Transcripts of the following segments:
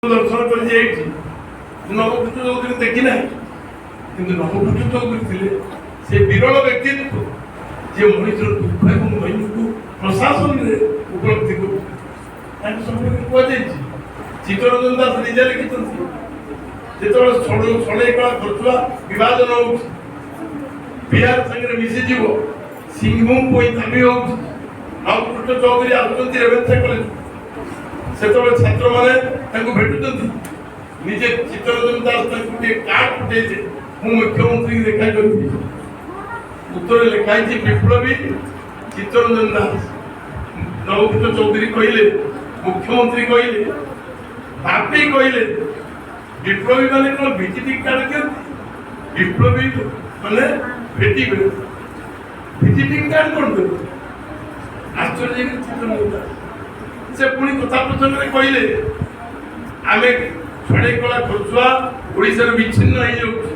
ଦର୍ଶନ କରି ଯାଇଛି ନବକୃଷ୍ଣ ଚୌଧୁରୀ ଦେଖି ନାହିଁ, କିନ୍ତୁ ନବକୃଷ୍ଣ ଚୌଧୁରୀ ଥିଲେ ସେ ବିରଳ ବ୍ୟକ୍ତିତ୍ୱ ଯେ ମଣିଷର ଦୁଃଖ ଏବଂ ଦୈନ୍ୟକୁ ପ୍ରଶାସନରେ ଉପଲବ୍ଧି କରୁଥିଲେ। ତାଙ୍କୁ ସମ୍ପର୍କରେ କୁହାଯାଇଛି, ଚିତ୍ତରଞ୍ଜନ ଦାସ ନିଜେ ଲେଖିଛନ୍ତି, ଯେତେବେଳେ ଷୋଳେଇ କଳା ଖର୍ଚ୍ଚୁଆ ବିଭାଜନ ହଉଛି, ବିହାର ସାଙ୍ଗରେ ମିଶିଯିବ, ସିଂହଭୂମ ପାଇଁ ଦାବି ହଉଛି, ନବକୃଷ୍ଣ ଚୌଧୁରୀ ଆସୁଛନ୍ତି ରେଭେନ୍ସା କଲେଜ। ସେତେବେଳେ ଛାତ୍ରମାନେ ତାଙ୍କୁ ଭେଟୁଛନ୍ତି, ନିଜେ ଚିତ୍ତରଞ୍ଜନ ଦାସ ତାଙ୍କୁ ଟିକେ କାର୍ଡ ପଠେଇছে, ମୁଁ ମୁଖ୍ୟମନ୍ତ୍ରୀ ଦେଖା କରିବି। ଉତ୍ତରରେ ଲେଖା ହେଇଛି ବିପ୍ଳବୀ ଚିତ୍ତରଞ୍ଜନ ଦାସ। ନବକୃଷ୍ଣ ଚୌଧୁରୀ କହିଲେ, ମୁଖ୍ୟମନ୍ତ୍ରୀ କହିଲେ, ବାପି କହିଲେ, ବିପ୍ଳବୀ ମାନେ କଣ ଭିଜିଟିଂ କାର୍ଡ ଦିଅନ୍ତି? ବିପ୍ଳବୀ ମାନେ ଭେଟିବେ, ଭିଜିଟିଂ କାର୍ଡ କଣ ଦେବେ? ଆଶ୍ଚର୍ଯ୍ୟ ଚିତ୍ତରଞ୍ଜନ ଦାସ। ସେ ପୁଣି କଥା ପ୍ରସଙ୍ଗରେ କହିଲେ, ଆମେ ଷୋଳେଇ କଳା ଖର୍ଚ୍ଚୁଆ ଓଡ଼ିଶାରୁ ବିଚ୍ଛିନ୍ନ ହେଇଯାଉଛି,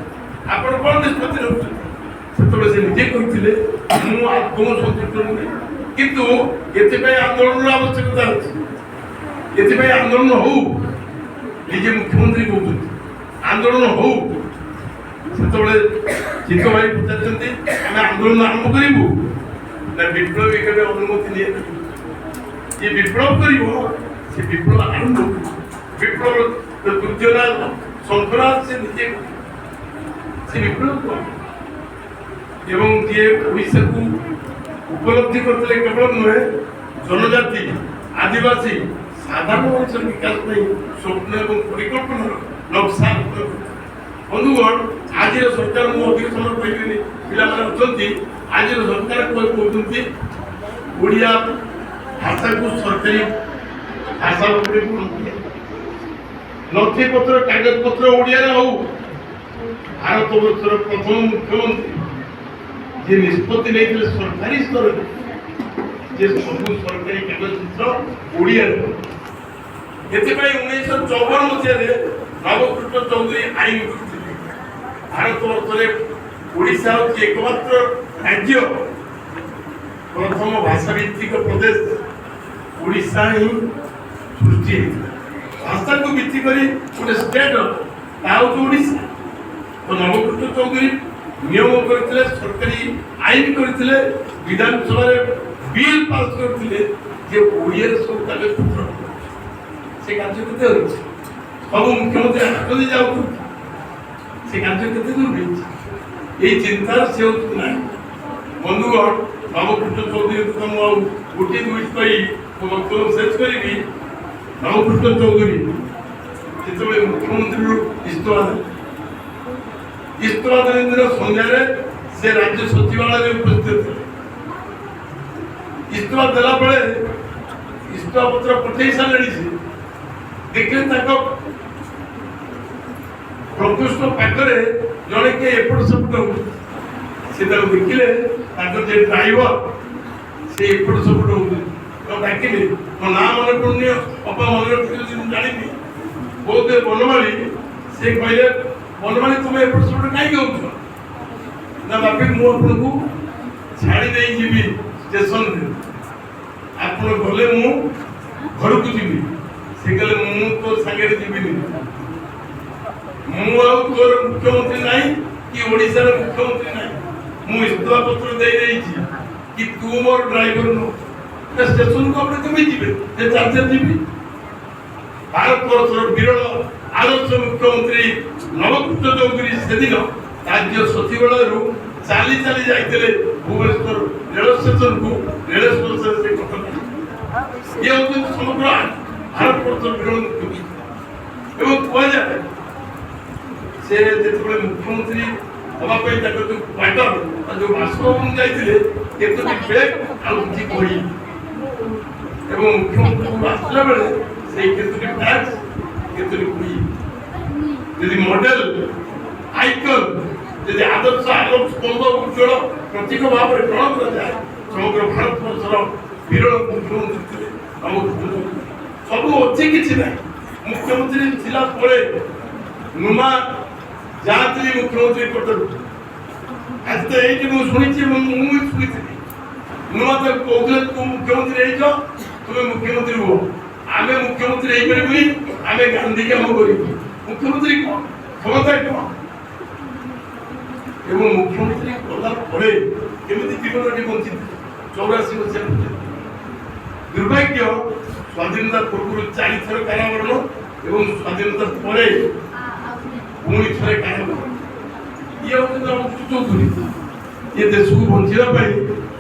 ଆପଣ କ'ଣ ନିଷ୍ପତ୍ତି ନେଉଛନ୍ତି? ସେତେବେଳେ ସେ ନିଜେ କହିଥିଲେ, ମୁଁ ଆଦୌ ସନ୍ତୁଷ୍ଟ ନୁହେଁ, କିନ୍ତୁ ଏଥିପାଇଁ ଆନ୍ଦୋଳନର ଆବଶ୍ୟକତା ଅଛି, ଏଥିପାଇଁ ଆନ୍ଦୋଳନ ହଉ। ନିଜେ ମୁଖ୍ୟମନ୍ତ୍ରୀ କହୁଛନ୍ତି ଆନ୍ଦୋଳନ ହଉ। ସେତେବେଳେ ଚିତ୍ତ ଭାଇ ପଚାରିଛନ୍ତି, ଆମେ ଆନ୍ଦୋଳନ ଆରମ୍ଭ କରିବୁ ନା ବିପ୍ଳବୀ କେବେ ଅନୁମତି ନିଏ? ये विप्लव करिवो, से विप्लव आरंभ विप्लव दुर्जनाथ शंकराज से निजे से विप्लव को एवं जे ओडिसा को उपलब्धि करते केवल नुहे जनजाति आदिवासी साधारण मनुष्य विकास नहीं स्वप्न एवं परिकल्पना नक्शा बंधुगण आज सरकार मु अधिक समय कहबेनी पिला माने अछंती आज सरकार कहउछंती ओडिया भाषा को सरकारी भाषा नथी पत्र कागज पत्र ओडिया हो। भारत वर्षर प्रथम मुख्यमंत्री जे निष्पत्ति नहीं सरकारी स्तर जे सब सरकारी कागज पत्र ओडिया। एथिपाई 1954 मसीह नवकृष्ण चौधरी आईन करथिले। भारत वर्षरे ओडिशा होची एकमात्र राज्य, प्रथम भाषा भित्तिक प्रदेश ओडिशा ही सृष्टि भाषा को भित्ति करी गोटे स्टेट ओडिशा। तो नवकृष्ण चौधरी नियम करथिले, सरकारी आईन करथिले, विधानसभा बिल पास करथिले जे ओडिया सब कागज पत्र से कार्य केते होइछ। सब मुख्यमंत्री आसते जाउ से कार्य केते दूर होइछ, एई चिंता से होत ना। बंधुगण नवकृष्ण चौधरी तो गोटे दुईट कही वक्तव्य शेष करी। नवकृष्ण चौधरी जिते मुख्यमंत्री इस्तफा देने दिन संध्यारे से राज्य सचिवालय उपस्थित थे। इस्तफा देला बेले इस्तफा पत्र पठे सारे देखिए प्रकोष्ठ पाखरे जड़े किए एपट सेपट से देखिले जे ड्राइवर से एपट सेपट हो डाकिले मो ना मन पड़नी अपा मन रखी जानी बहुत बनमाली से कहले बनमाली तुम एपट सेपट कहीं हो ना बापी मु आपन को छाड़ी दे जीवी स्टेशन रे आपन गले मु घर को जीवी से कहले मु तो संगे जीवी मु आ तोर मुख्यमंत्री नहीं कि ओडिसा रे मुख्यमंत्री नहीं। मु इस्तफा पत्र दे देछि कि तू मोर ड्राइवर नो स्टेशन को अपने कमी जीवे जे चार्जर जीवी। भारत वर्षर विरल आदर्श मुख्यमंत्री नवकृष्ण चौधरी से दिन राज्य सचिवालय चाली चाली जाइते भुवनेश्वर रेल स्टेशन को रेल स्टेशन से कटक ये होते समग्र भारत वर्षर विरल मुख्यमंत्री एवं कह जाए से जेतबे मुख्यमंत्री हवा पे जो क्वार्टर जो बासभवन जाइए केतोटी बेग आउ किछि कही एवं मुख्यमंत्री को आसला बेले से केतोटी टैक्स केतोटी कही यदि मॉडल आइकन यदि आदर्श आलोक स्कंद उज्ज्वल प्रतीक भाव में ग्रहण करा जाए समग्र भारत वर्षर विरल मुख्यमंत्री थे। सब अच्छी किसी ना मुख्यमंत्री थिला परे नुमा जाती मुख्यमंत्री पटल आज तो ये शुणी नुआ तो कहते तुम मुख्यमंत्री तुम मुख्यमंत्री हो आमे मुख्यमंत्री एई परिबुनी आमे गांधी काम करिबु मुख्यमंत्री कोन क्षमता कोन एवं मुख्यमंत्री कला परे केमिति जीवन वंचित 84 वर्ष दुर्भाग्य स्वाधीनता पूर्व 4 थर कारावरण एवं स्वाधीनता परे पुणी थरे कारावरण ये होते चौधरी ये देश को बंचिया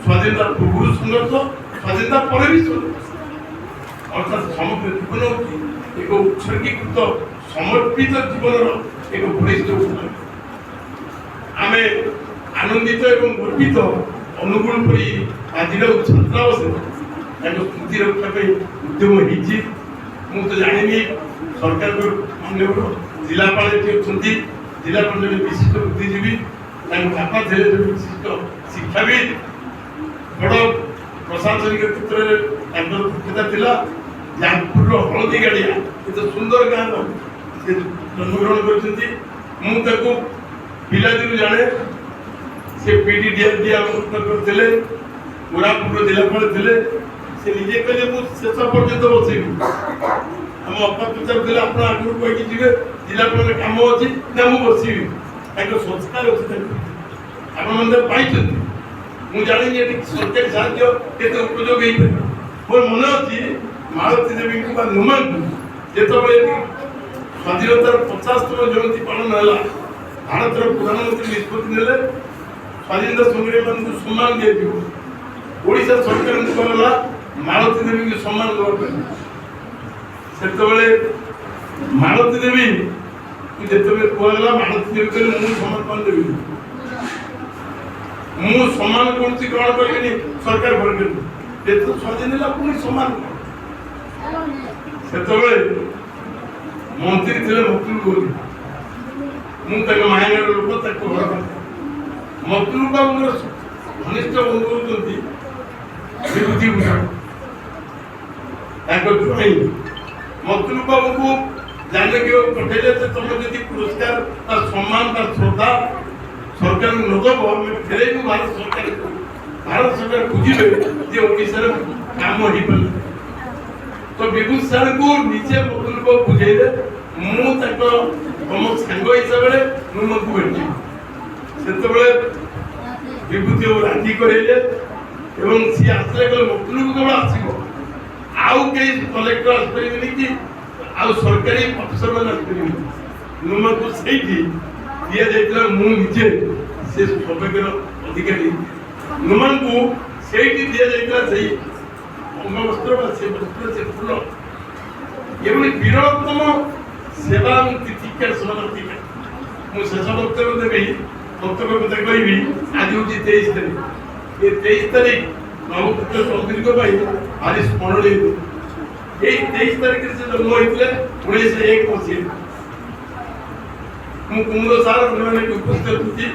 स्वाधीनता पूर्व संघर्ष स्वाधीनता पर भी अर्थात समग्र जीवन होती एक उत्सर्गीकृत समर्पित जीवन एक बलिष्ठ आमे आनंदित एवं गर्वित अनुकूल करी आज छात्रावास स्मृति रक्षा उद्यम होती मुझे जानी सरकार माननीय जिलापाल जिलापाल जन विशिष्ट बुद्धिजीवी बापा थे विशिष्ट शिक्षाविद बड़ प्रशासनिक क्षेत्र में दक्षता था जाजपुर हलदी गाड़िया ये सुंदर गाँव से जन्मग्रहण कर पिलादिन जाने से पीडीडीआरडी करते कोरापुर जिलापाल थे से निजे कहले मु शेष पर्यंत बसेबी हम अपा पचार आप आगे कहीकि जी जिलापाल कम अच्छी ना मुझे बसबी संस्कार अच्छे आपते मुझे जानी सरकारी साहाय्य केते उपयोग हो मोर मन अच्छी मालती देवी नुमा जो स्वाधीनतार 50तम जयंती पालन है भारत प्रधानमंत्री निष्पत्ति ने स्वाधीनता संग्रामी मान सम्मान दिया सरकार कहला मालती देवी को सम्मान देवा से मालती देवी जिते कहला मालती देवी कहले मुझे सम्मान देवी मु सम्मान कौन ग्रहण करेंगे सरकार भर स्वाधीन है पुणी सम्मान से मंत्री थे मकतुल गोरी मुझे मायनार लोक घर मकतुल बाबू घनिष्ठ बंधु होती विभूति भूषण मकतुल बाबू को जाने के पठेले तुम यदि पुरस्कार सम्मान श्रद्धा सरकार न दब फेर भारत सरकार बुझे जे ओडिशा काम हो पारे तो विभूति सार को निजे मकतुल बाबू बुझेले तुम सांग हिसाब से नुमक भेटी से विभूति राजी करे सी आसले कल मकतुल को केवल आसो आउ कई कलेक्टर आसपारे कि आउ सरकारी अफिसर मैंने आसपारे नुमा को सही दिया जाता मुझे से सौभाग्यर अधिकारी नुमा को सही दिया जाता सही अंग वस्त्र से वस्त्र से फूल ये विरलतम सेवा तिथिकार समाप्ति मुझे शेष वक्तव्य देवी वक्तव्य कथा कहि आज हूँ 23 तारीख ये 23 तारीख नवपुत्र चौधरी को भारी स्मरणीय 23 तारीख से जन्म होते 1901 मसीह कुमुद सार उपस्थित थी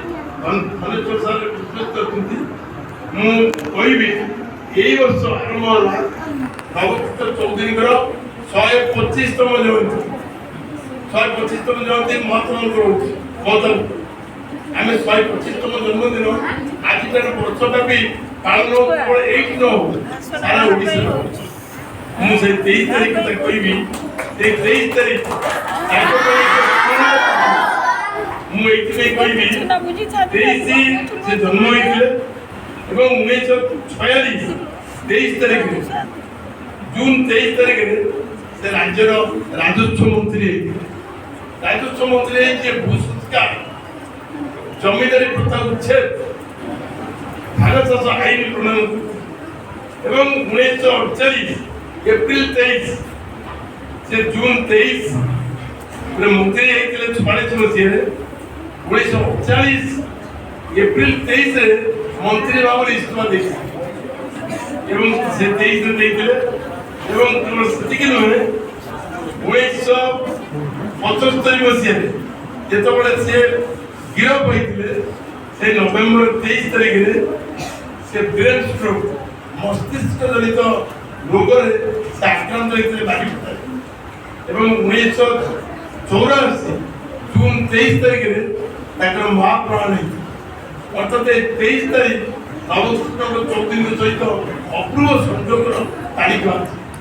धनेश्वर सार उपस्थित थी मुझे यही वर्ष आरंभ है नवपुत्र चौधरी 125तम जयंती 125तम जयंती महात्मा आम 125तम जन्मदिन आज वर्षटा भी पालन केवल एक न हो सारा ओडिशा मुझे 23 तारीख तक कहि 23 तारीख मुझे कहि 23 से जन्म होते 1946 23 तारीख जून 23 तारीख से राज्यर राजस्व मंत्री भूसंस्कार जमीदारी प्रथा उच्छेद धान चाष आईन प्रणयन एवं 1948 एप्रिल 23 से जून 23 मंत्री होते 46 मसीह 1948 एप्रिल 23 मंत्री भाव इस्तीफा देते से 23 देते नुहे 1975 मसीह जिते सी गिरफ होते से नवेम्बर 23 तारीख से ब्रेन स्ट्रोक मस्तिष्क जनित रोग से आक्रांत होते बारीपदार 1984 जून 23 तारीख महाप्राण अर्थात 23 तारीख नवपुत्र चौधरी सहित अपूर्व संजोग तारीख